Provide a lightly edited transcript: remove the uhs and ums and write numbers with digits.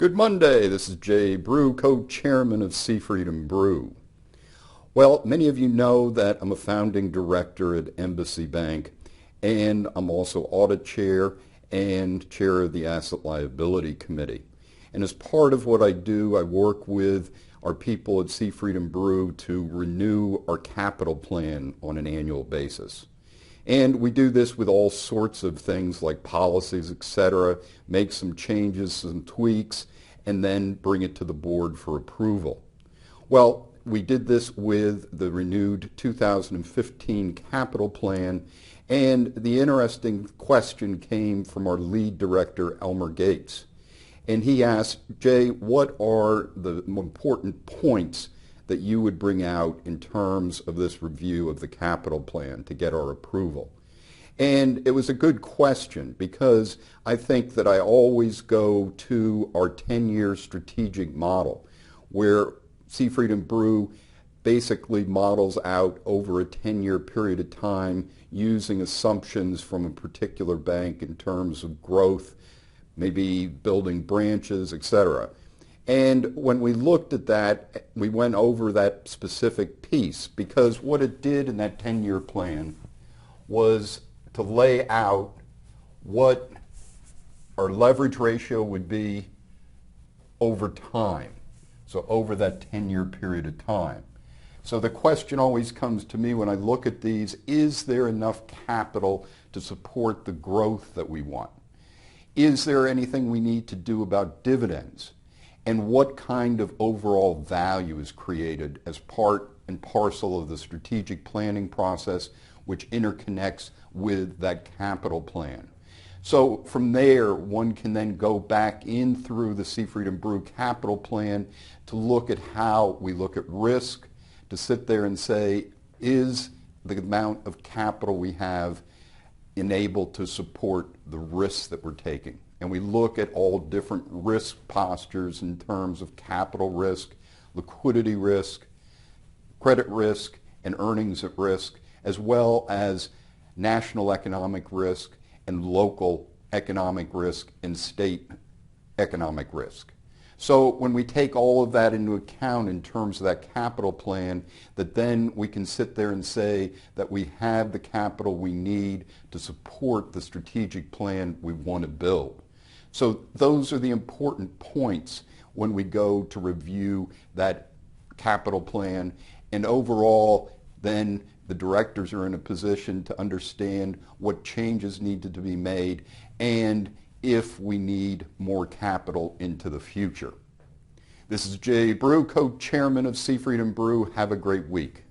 Good Monday. This is Jay Brew, co-chairman of Sea Freedom Brew. Well, many of you know that I'm a founding director at Embassy Bank, and I'm also audit chair and chair of the Asset Liability Committee. And as part of what I do, I work with our people at Sea Freedom Brew to renew our capital plan on an annual basis. And we do this with all sorts of things like policies, etc., make some changes, some tweaks, and then bring it to the board for approval. Well, we did this with the renewed 2015 capital plan, and the interesting question came from our lead director, Elmer Gates. And he asked, Jay, what are the important points that you would bring out in terms of this review of the capital plan to get our approval? And it was a good question because I think that I always go to our 10-year strategic model where Sea Freedom Brew basically models out over a 10-year period of time using assumptions from a particular bank in terms of growth, maybe building branches, etc. And when we looked at that, we went over that specific piece because what it did in that 10-year plan was to lay out what our leverage ratio would be over time, so over that 10-year period of time. So the question always comes to me when I look at these, is there enough capital to support the growth that we want? Is there anything we need to do about dividends? And what kind of overall value is created as part and parcel of the strategic planning process which interconnects with that capital plan? So from there, one can then go back in through the Sea Freedom Brew capital plan to look at how we look at risk, to sit there and say, is the amount of capital we have enabled to support the risks that we're taking? And we look at all different risk postures in terms of capital risk, liquidity risk, credit risk, and earnings at risk, as well as national economic risk and local economic risk and state economic risk. So when we take all of that into account in terms of that capital plan, that then we can sit there and say that we have the capital we need to support the strategic plan we want to build. So those are the important points when we go to review that capital plan. And overall, then the directors are in a position to understand what changes needed to be made and if we need more capital into the future. This is Jay Brew, co-chairman of Sea Freedom Brew. Have a great week.